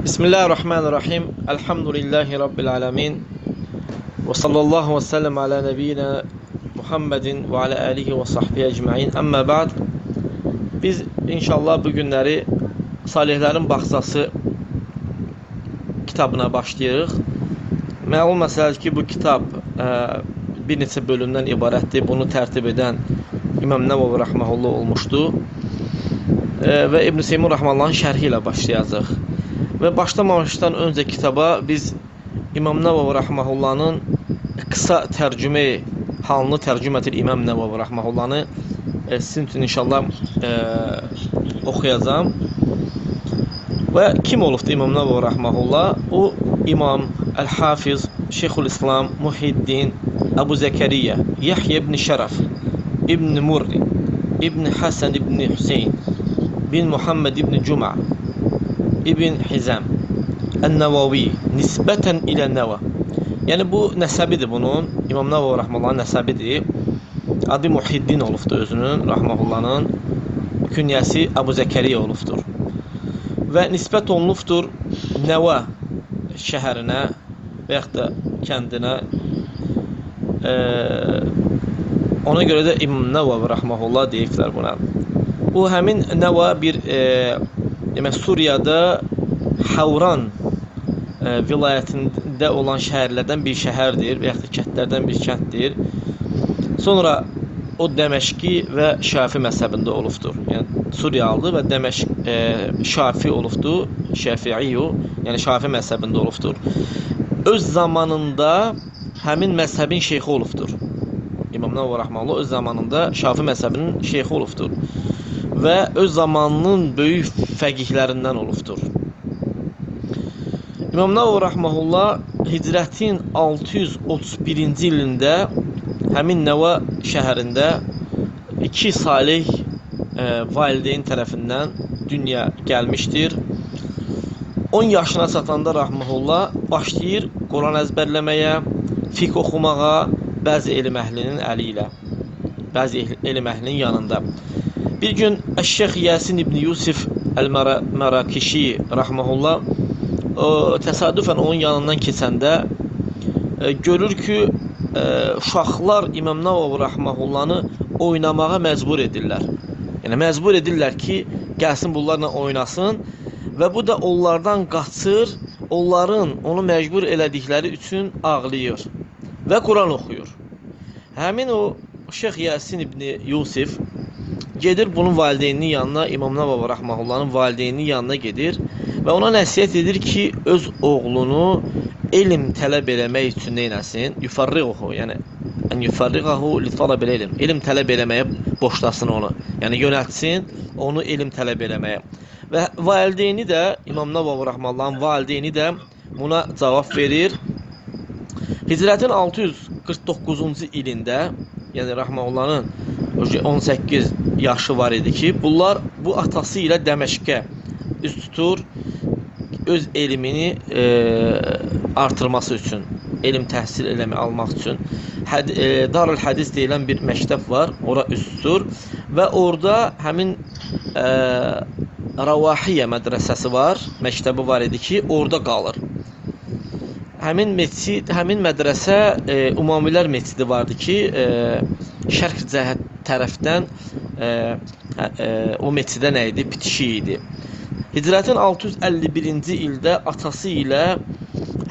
Bismillahirrahmanirrahim. Elhamdülillahi Rabbil alemin. Ve sallallahu ve sellem ala nebiyyina Muhammedin ve ala alihi ve sahbihi ecmaîn. Amma ba'd. Biz inşallah bu günləri Salihlərin Bağçası kitabına başlayırıq. Məlum məsələdir ki, bu kitab bir neçə bölümdən ibarətdir. Bunu tərtib edən İmam Nəvavi Rəhməhullah olmuşdu. Və İbn Seymur Rəhməhullahın şərhi ilə başlayacaq. Və başlamamışdan öncə kitaba biz İmam Nəvavi Rəhməhullahın qısa tərcümeyi, halını tərcümətil İmam Nəvavi Rəhməhullahını sizin üçün inşallah oxuyacağım. Və kim olubdu İmam Nəvavi Rəhməhullah? O İmam Əl-Hafiz Şeyxülislam Muhiddin Əbu Zəkəriyyə Yahya ibn Şərəf İbn Murri İbn Hasan İbn Hüseyn bin Muhammed İbn Cuma İbn Hizam Ən-Nəvavi nisbətən ilə Nəva. Yəni bu nəsəbidir bunun. İmam Nəvavi Rəhməhullahın nəsəbidir. Adı Muhiddin olubdur özünün, Rəhməhullahın. Künyəsi Əbu Zəkəriyyə olubdur. Və nisbət olunubdur Nəva şəhərinə və yaxud da kəndinə. Ona görə də İmam Nəvavi Rəhməhullah deyiblər buna. Bu həmin Nəva bir Suriyada Havran vilayətində olan şəhərlərdən bir şəhərdir və yaxud da kəndlərdən bir kənddir. Sonra o Dəməşqi və Şafi məzhəbində olubdur. Yəni Suriyalıdır və Dəməşq Şafi olubdur, Şəfiiyyu, yəni Şafi məzhəbində olubdur. Öz zamanında həmin məzhəbin şeyxi olubdur. İmam Nəvavi Rəhməhullah öz zamanında Şafi məzhəbinin şeyxi olubdur və öz zamanının böyük fəqihlərindən olubdur. İmam Nəvavi Rəhməhullah hicrətin 631-ci ilində həmin Nəva şəhərində iki salih valideyn tərəfindən dünya gəlmişdir. 10 yaşına çatanda Rəhməhullah başlayır Quran əzbərləməyə, fiqh oxumağa bəzi elm əhlinin əli ilə, bəzi elm əhlinin yanında. Bir gün Əş-Şeyx Yasin İbn Yusuf Əl-Mərakişi Rəhməhullah təsadüfən onun yanından keçəndə görür ki, uşaqlar İmam Nəvavi Rəhməhullahı oynamağa məcbur edirlər. Yəni məcbur edirlər ki, gəlsin bunlarla oynasın və bu da onlardan qaçır, onların onu məcbur elədikləri üçün ağlayır və Quran oxuyur. Həmin o Şeyx Yasin İbn Yusuf gedir bunun valideyninin yanına, İmam Nəvavi Rəhməhullahın valideyninin yanına gedir və ona nəsihət edir ki, öz oğlunu elm tələb eləmək üçün neynəsin? Yufarriğuhu, yəni yufarriğuhu li talabil ilm. Elm tələb eləməyə boşlasın onu. Yəni yönəltsin onu elm tələb eləməyə. Və valideyni də, İmam Nəvavi Rəhməhullahın valideyni də buna cavab verir. Hicrətin 649-cu ilində, yəni Rəhməhullahın 18 yaşı var idi ki, bunlar bu atası ilə Dəməşqə üst tutur, öz elmini artırması üçün, elm təhsil almaq üçün. Darül Hədis deyilən bir məktəb var, ora üst tutur və orada həmin Rəvahiyyə mədrəsəsi var, məktəbi var idi ki, orada qalır. Həmin məscid, həmin mədrəsə Umamilər məscidi vardı ki, şərq cəhət tərəfdən o məscidə nə idi? Bitişi idi. Hicrətin 651-ci ildə atası ilə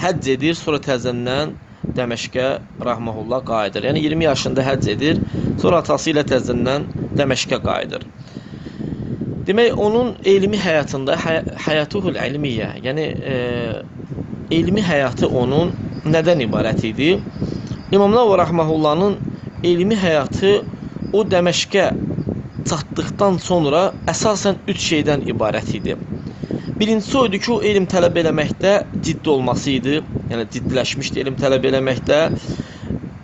həcc edir, sonra təzədən Dəməşqə Rəhməhullah qayıdır. Yəni 20 yaşında həcc edir, sonra atası ilə təzədən Dəməşqə qayıdır. Demək, onun elmi həyatında, həyatuhul ilmiyyə, yəni elmi həyatı onun nədən ibarət idi? İmam Nəvavi Rəhməhullahın elmi həyatı o Dəməşqə çatdıqdan sonra əsasən 3 şeydən ibarət idi. Birincisi o idi ki, o elm tələb eləməkdə ciddi olması idi. Yəni ciddiləşmişdi elm tələb eləməkdə.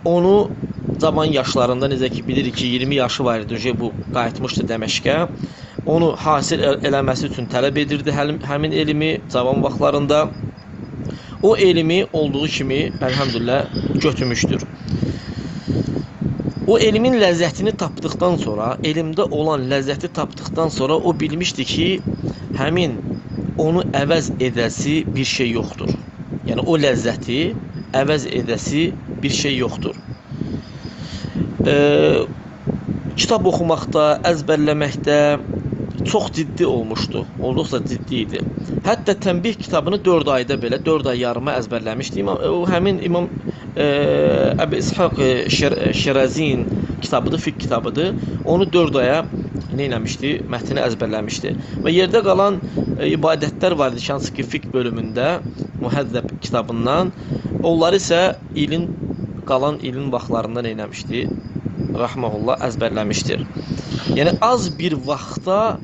Onu cavan yaşlarında, necə ki bilirik ki, 20 yaşı var idi, bu qayıtmışdı Dəməşqə. Onu hasil eləməsi üçün tələb edirdi həmin elmi cavan vaxtlarında. O elmi olduğu kimi, əlhəmdülillah, götürmüşdür. O elmin ləzzətini tapdıqdan sonra, elmdə olan ləzzəti tapdıqdan sonra o bilmişdi ki, həmin onu əvəz edəsi bir şey yoxdur. Yəni o ləzzəti əvəz edəsi bir şey yoxdur. Kitab oxumaqda, əzbərləməkdə çox ciddi olmuşdu. Olduqca ciddi idi. Hətta tənbih kitabını 4 ayda belə, 4 ay yarıma əzbərləmişdi. O həmin İmam Əbu İshaq Şirazin kitabıdır, fiqh kitabıdır. Onu 4 aya neyləmişdi? Mətni əzbərləmişdi. Və yerdə qalan ibadətlər var idi, hansı ki fiqh bölümündə Muhəzzəb kitabından. Onları isə qalan ilin vaxtlarında neyləmişdi? Rahmehullah əzbərləmişdir. Yəni az bir vaxtda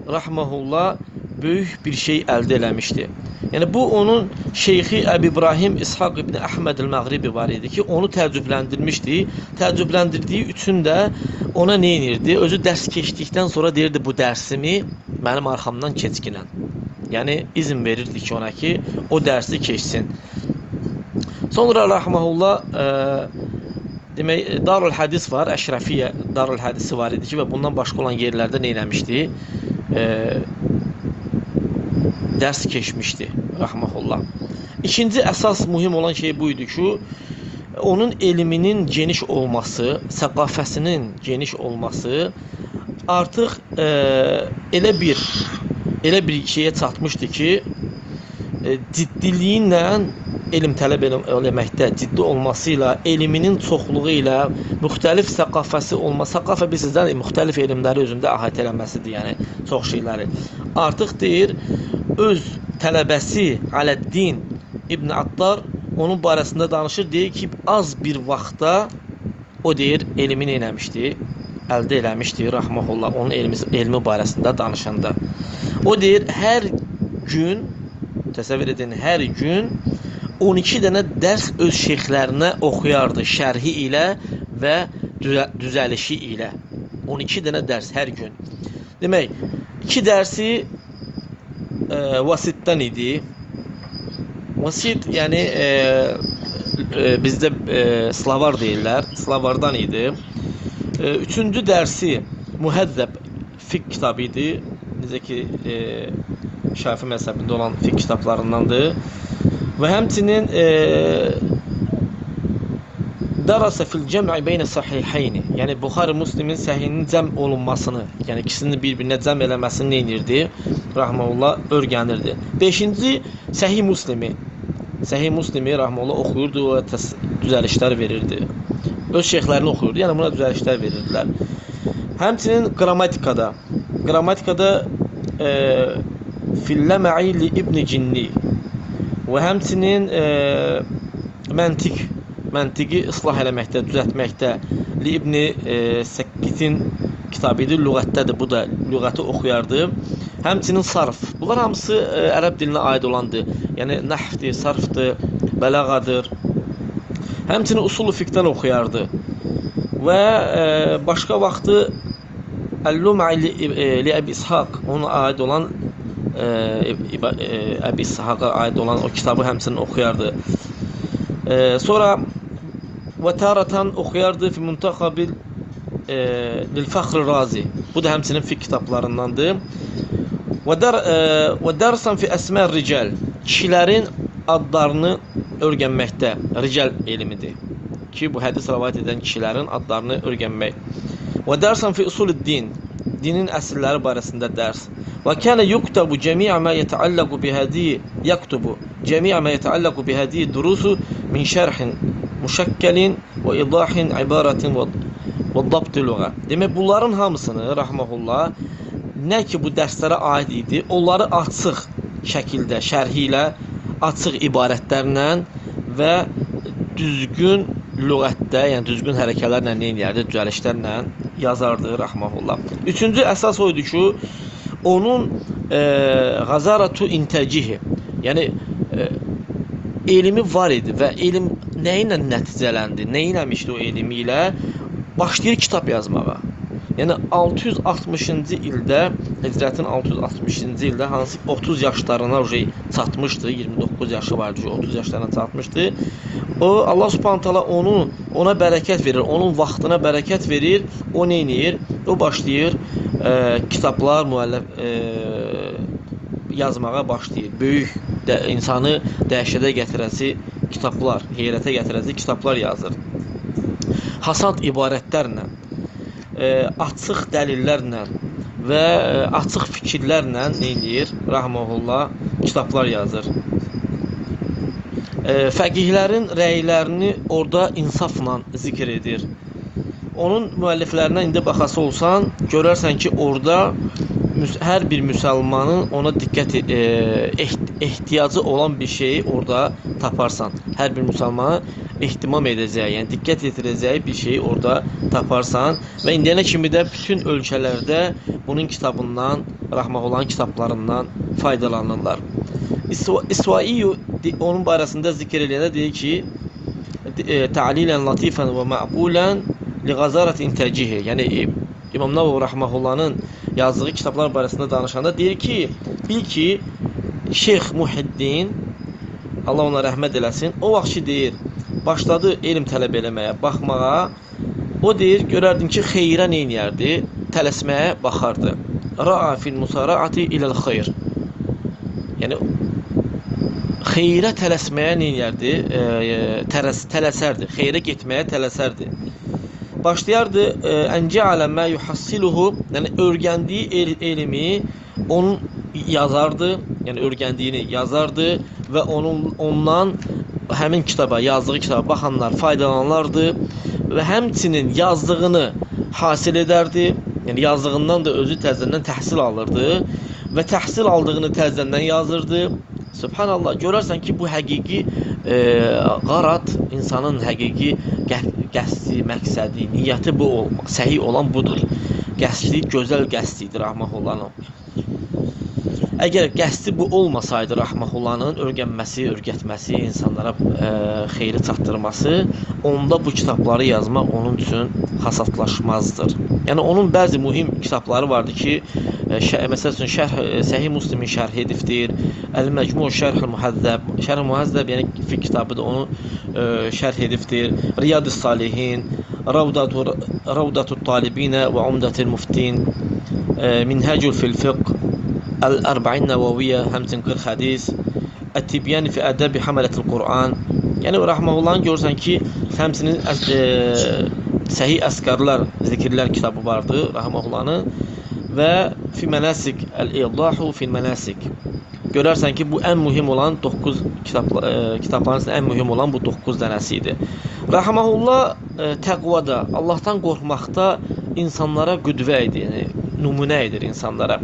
Rahmehullah böyük bir şey əldə eləmişdi. Yəni bu onun şeyxi Əbu İbrahim İshaq ibn Əhməd el-Məğribi var idi ki, onu təəccübləndirmişdi. Təəccübləndirdiyi üçün də ona nə edirdi? Özü dərs keçdikdən sonra deyirdi, bu dərsimi mənim arxamdan keçginən. Yəni izin verirdi ki, ona ki, o dərsi keçsin. Sonra Rahmehullah demək, Darul Hədis var, Əşrəfiyyə Darul Hədisi var idi ki, və bundan başqa olan yerlərdə nə eləmişdi? Dərs keçmişdi, Rahmehullah. İkinci əsas mühüm olan şey bu idi ki, onun elminin geniş olması, səqafəsinin geniş olması artıq elə bir şeyə çatmışdı ki, ciddiliyi ilə elm tələb eləməkdə ciddi olması ilə, elminin çoxluğu ilə, müxtəlif səqafəsi olması, səqafə bizdən müxtəlif elmləri özündə əhatə eləməsidir, yəni çox şeyləri. Artıq deyir, öz tələbəsi Aləddin İbn Attar onun barəsində danışır, deyir ki, az bir vaxtda o deyir, elmi eləmişdi, əldə eləmişdi, Rahmehullah, onun elmi barəsində danışanda. O deyir, hər gün, təsəvvür edin, hər gün 12 dənə dərs öz şeyxlərinə oxuyardı, şərhi ilə və düzəlişi ilə. 12 dənə dərs hər gün. Demək, 2 dərsi vasitdən idi. Vasit, yəni bizdə Slavar deyirlər, Slavardan idi. 3-cü dərsi Muhəzzəb fiqh kitabı idi. Necə ki, Şafi məzhəbində olan fiqh kitablarındandır. Və həmçinin dərsə fil cəm'i beynə sahihayni, yəni Buxari Müslimin səhihinin cəm olunmasını, yəni ikisini bir-birinə cəm eləməsini neyirdi? Rahmehullah öyrənirdi. 5-ci Səhih Müslimi. Səhih Müslimi Rahmehullah oxuyurdu və düzəlişlər verirdi. Öz şeyxlərini oxuyurdu, yəni buna düzəlişlər verirdilər. Həmçinin qrammatikada Filləmə'i li İbn Cinni və həmçinin məntiqi islah eləməkdə, düzəltməkdə li İbn Səkkitin kitabı idi, lüğətdədir, bu da lüğəti oxuyardı. Həmçinin sarf, bunlar hamısı ərəb dilinə aid olandır. Yəni nəhvdir, sarfdır, bələğadır. Həmçinin usul-u fiqhdən oxuyardı. Və başqa vaxtı Əl-Lum'i li Əbi İshaq, ona aid olan Əbi İshaqa aid olan o kitabı həmçinin oxuyardı. Sonra və taratan oxuyardı fi Muntaxabil lil-Fəxr Razi. Bu da həmçinin fiqh kitablarındandır. Və dərsən fi əsmər rical, kişilərin adlarını öyrənməkdə, rical elmidir ki, bu hədis rivayet edən kişilərin adlarını öyrənmək. Və dərsən fi usul-din, dinin əsilləri barəsində dərs. Və kənə yuktabu cəmiə mə yətəalləqu bihədiyi durusu min şərhin müşəkkəlin və idahin ibarətin və dabtı lüğə. Demək, bunların hamısını, Rahmehullah, nə ki bu dərslərə aid idi, onları açıq şəkildə, şərhi ilə, açıq ibarətlərlə və düzgün lüğətdə, yəni düzgün hərəkələrlə neylərdi, düzəlişlərlə yazardı, Rahmehullah. 3-cü əsas oydu ki, onun Gazaratu intəcihi, yəni elmi var idi və elm nə ilə nəticələndi, nə eləmişdi o elmi ilə? Başlayır kitab yazmağa. Yəni 660-cı ildə, Hicrətin 660-cı ildə hansı 30 yaşlarına çatmışdı, 29 yaşı vardı, 30 yaşlarına çatmışdı. O Allah Subhanahu taala ona bərəkət verir, onun vaxtına bərəkət verir. O nə edir? O başlayır kitablar yazmağa başlayır. Böyük insanı dəhşətə gətirəsi kitablar, heyrətə gətirəsi kitablar yazır. Hasad ibarətlərlə, açıq dəlillərlə və açıq fikirlərlə neyir? Rahmehullah kitablar yazır. Fəqihlərin rəylərini orada insafla zikr edir. Onun müəlliflərinə indi baxası olsan, görərsən ki, orada hər bir müsəlmanın ona diqqət ehtiyacı olan bir şeyi orada taparsan. Hər bir müsəlmana ehtimam edəcəyi, yəni diqqət yetirəcəyi bir şeyi orada taparsan və indiyənə kimi də bütün ölkələrdə bunun kitabından, Rahmehullahın kitablarından faydalanırlar. İsvaiyu onun barəsində zikr edəndə deyir ki, ta'lilən latifən və məqulən li ğazarat intəcihi. Yəni İmam Nəvavi Rahmehullahın yazdığı kitablar barəsində danışanda deyir ki, bil ki, Şeyx Muhiddin, Allah ona rəhmət eləsin, o vaxt ki deyir, başladı elm tələb eləməyə, baxmağa, o deyir, görərdim ki, xeyrə neyniyərdi, tələsməyə baxardı. Ra'a fil musaraati iləl xeyr. Yəni, xeyrə tələsməyə neyniyərdi, tələsərdi, xeyrə getməyə tələsərdi. Başlayardı, əncəalə mə yuhassiluhu, yəni örgəndiyi elmi onun yazardı, yəni örgəndiyini yazardı və ondan həmin kitaba, yazdığı kitaba baxanlar faydalanardı və həmçinin yazdığını hasil edərdi, yəni yazdığından da özü təzədən təhsil alırdı və təhsil aldığını təzədən yazırdı. Subhanallah, görərsən ki, bu həqiqi qarat, insanın həqiqi qəsdi, məqsədi, niyyəti bu olmaq, səhih olan budur. Qəsdi, gözəl qəsdidir Rahmehullahın. Əgər qəsdi bu olmasaydı Rahmehullahın öyrənməsi, öyrətməsi, insanlara xeyri çatdırması, onda bu kitabları yazmaq onun üçün hasadlaşmazdır. Yəni onun bəzi mühim kitabları vardı ki, məsəl üçün Səhih Müslimin şərh edibdir, Əl-Məcmu Şərh-ül Muhəzzəb, Şərh-ül Muhəzzəb yəni fiqh kitabıdır, onu şərh edibdir. Riyad-ı Salihin, Ravdatut Talibinə və Umdatul Muftin, Minhəcül fil fiqh, Əl-Ərba'in Nəvaviyyə, həmçinin 40 hədis, Ət-Tibyan fi ədəbi Hamalətul Quran. Yəni Rahmehullahın görürsən ki, həmçinin Səhih Əsqarlar, zikirlər kitabı vardı Rahmehullahın və fi mənasik Əl-İyadlahu fil mənasik. Görərsən ki, bu ən mühim olan 9 kitabların ən mühim olan bu 9 dənəsi idi. Rahmehullah təqvada, Allahdan qorxmaqda insanlara qüdvə edir, yəni nümunə edir insanlara.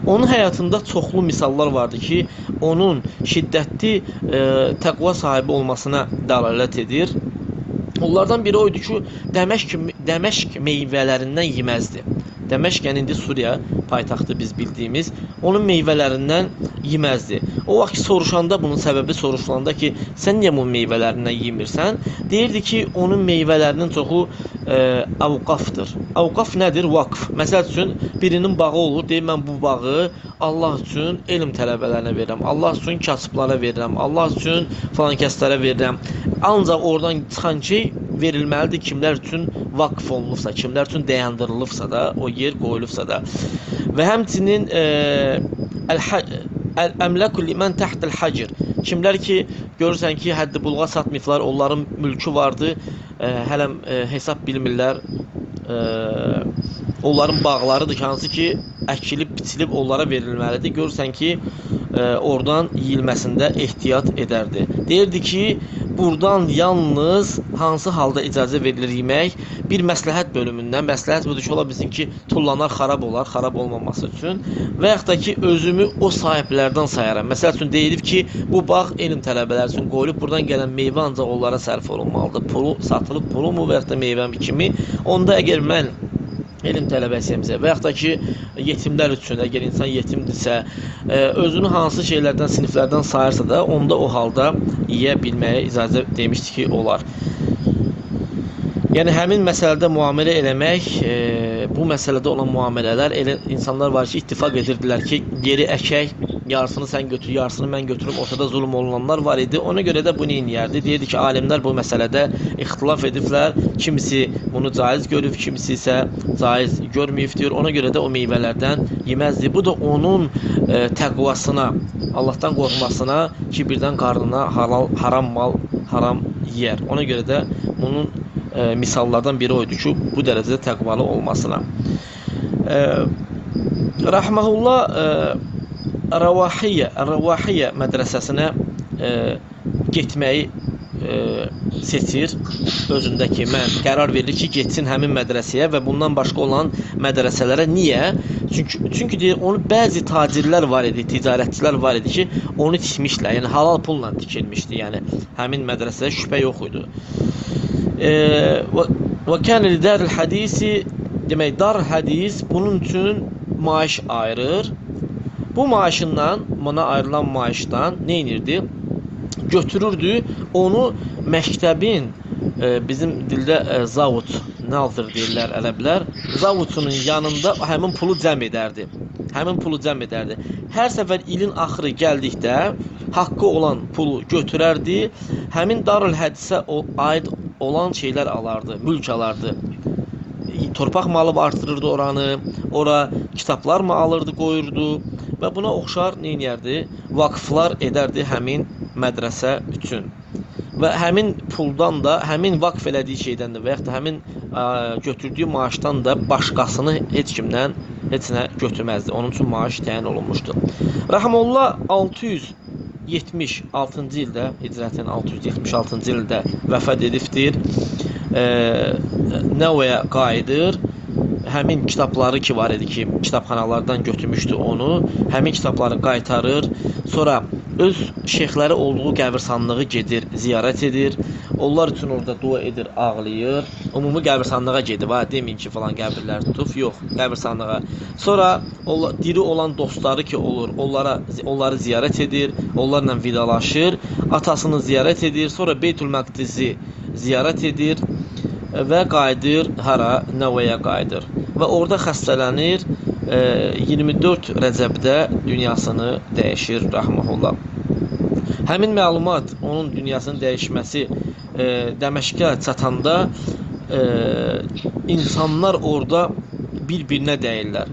Onun həyatında çoxlu misallar vardı ki, onun şiddətli təqva sahibi olmasına dəlalət edir. Onlardan biri oydu ki, Dəməşq meyvələrindən yeməzdi. Dəməşq, yəni indi Suriya paytaxtı biz bildiyimiz, onun meyvələrindən yeməzdi. O vaxt soruşanda, bunun səbəbi soruşulanda ki, sən niyə bu meyvələrindən yemirsən? Deyirdi ki, onun meyvələrinin çoxu avqafdır. Avqaf nədir? Vakf. Məsəl üçün, birinin bağı olur, deyir, mən bu bağı Allah üçün elm tələbələrinə verirəm, Allah üçün kasıblara verirəm, Allah üçün falan kəslərə verirəm. Ancaq oradan çıxan şey verilməlidir kimlər üçün vakf olunubsa, kimlər üçün dayandırılıbsa da, o yer qoyulubsa da. Və həmçinin Əl-əmləku limən təhtəl hacir. Kimlər ki, görürsən ki, həddi bulğa satmayıblar, onların mülkü vardı, hələm hesab bilmirlər. Onların bağlarıdır ki, hansı ki, əkilib, biçilib onlara verilməlidir. Görürsən ki, oradan yeyilməsində ehtiyat edərdi. Deyirdi ki, buradan yalnız hansı halda icazə verilir yemək? Bir məsləhət bölümündən, məsləhət budur ki, ola bilsin ki, tullanar xarab olar, xarab olmaması üçün və yaxud da ki, özümü o sahiblərdən sayaram. Məsəl üçün, deyilib ki, bu bağ elm tələbələri üçün qoyulub, buradan gələn meyvə ancaq onlara sərf olunmalıdır. Pulu, satılıb pulu mu və yaxud da meyvəm kimi. Onda əgər mən elm tələbəsiyəmsə və yaxud da ki, yetimlər üçün, əgər insan yetimdirsə, özünü hansı şeylərdən, siniflərdən sayırsa da, onda o halda yeyə bilməyə icazə demişdi ki, olar. Yəni, həmin məsələdə müamilə eləmək, bu məsələdə olan müamilələr, elə insanlar var ki, ittifaq edirdilər ki, yeri əkək, yarısını sən götür, yarısını mən götürüm, ortada zulm olunanlar var idi. Ona görə də bunu eləyərdi. Deyirdi ki, alimlər bu məsələdə ixtilaf ediblər. Kimisi bunu caiz görüb, kimisi isə caiz görməyibdir. Ona görə də o meyvələrdən yeməzdi. Bu da onun təqvasına, Allahdan qorxmasına ki, birdən qarnına haram mal, haram yer. Ona görə də bunun misallardan biri oydu ki, bu dərəcədə təqvalı olmasına. Rahmehullah Rəvahiyyə mədrəsəsinə getməyi seçir. Özündə ki, mən qərar verir ki, getsin həmin mədrəsəyə və bundan başqa olan mədrəsələrə. Niyə? Çünki deyir, onu bəzi tacirlər var idi, ticarətçilər var idi ki, onu tikmişlər. Yəni halal pulla tikilmişdi. Yəni həmin mədrəsədə şübhə yox idi. Və kənə li daril hadisi, demək, dar hədis bunun üçün maaş ayırır. Bu maaşından, buna ayrılan maaşdan nə edirdi? Götürürdü, onu məktəbin, bizim dildə zavut, naldır deyirlər ərəblər, zavutunun yanında həmin pulu cəm edərdi. Həmin pulu cəm edərdi. Hər səfər ilin axırı gəldikdə haqqı olan pulu götürərdi, həmin Darül Hədisə aid olan şeylər alardı, mülk alardı. Torpaq malı artırırdı oranı, ora kitablar mı alırdı, qoyurdu və buna oxşar nə edirdi? Vakıflar edərdi həmin mədrəsə üçün. Və həmin puldan da, həmin vakf elədiyi şeydən də və yaxud da həmin götürdüyü maaşdan da başqasını heç kimdən heç nə götürməzdi. Onun üçün maaş təyin olunmuşdu. Rahmullah 676-cı ildə, Hicrətin 676-cı ildə vəfat edibdir. Nəvəyə qayıdır. Həmin kitabları ki var idi ki, kitabxanalardan götürmüşdü onu. Həmin kitabları qaytarır. Sonra öz şeyxləri olduğu qəbirstanlığı gedir, ziyarət edir. Onlar üçün orada dua edir, ağlayır. Ümumi qəbirstanlığa gedib, deməyin ki, falan qəbirlər tutub, yox, qəbirstanlığa. Sonra diri olan dostları ki olur, onları ziyarət edir, onlarla vidalaşır, atasını ziyarət edir, sonra Beytül-Məqdisi ziyarət edir və qayıdır hara? Nəvəyə qayıdır. Və orada xəstələnir, 24 Rəcəbdə dünyasını dəyişir, rahmehullah. Həmin məlumat, onun dünyasının dəyişməsi Dəməşqə çatanda insanlar orada bir-birinə dəyirlər.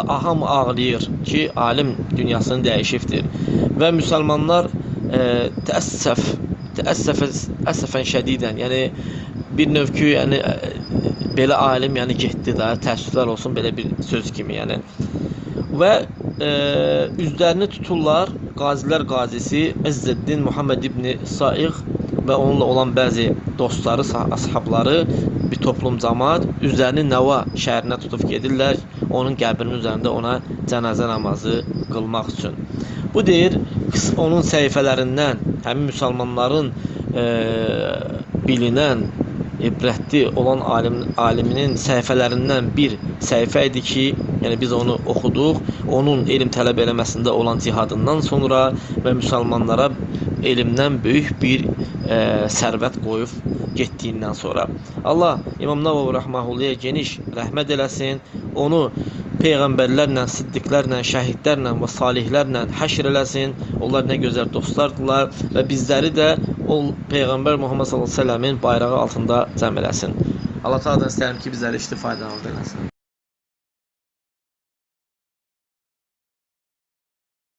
Hamı ağlayır ki, alim dünyasını dəyişibdir. Və müsəlmanlar təəssəfən şədidən, yəni bir növ ki, yəni belə alim yəni getdi də, təəssüflər olsun belə bir söz kimi, yəni. Və üzlərini tuturlar qazilər qazisi İzzəddin Muhammed ibn Saiq və onunla olan bəzi dostları, ashabları, bir toplum cəmaət üzlərini Nəva şəhərinə tutub gedirlər, onun qəbrinin üzərində ona cənazə namazı qılmaq üçün. Bu deyir, onun səhifələrindən, həmin müsəlmanların bilinən, ibrətli olan aliminin səhifələrindən bir səhifə idi ki, yəni biz onu oxuduq, onun elm tələb eləməsində olan cihadından sonra və müsəlmanlara elmdən böyük bir sərvət qoyub getdiyindən sonra. Allah İmam Nəvavi Rəhməhullah'a geniş rəhmət eləsin, onu peyğəmbərlərlə, siddiqlərlə, şəhidlərlə və salihlərlə həşr eləsin. Onlar nə gözəl dostlardılar və bizləri də o Peyğəmbər Muhammed s.ə.v-in bayrağı altında cəm eləsin. Allah Teala'dan istəyirəm ki, bizləri faydalı eləsin.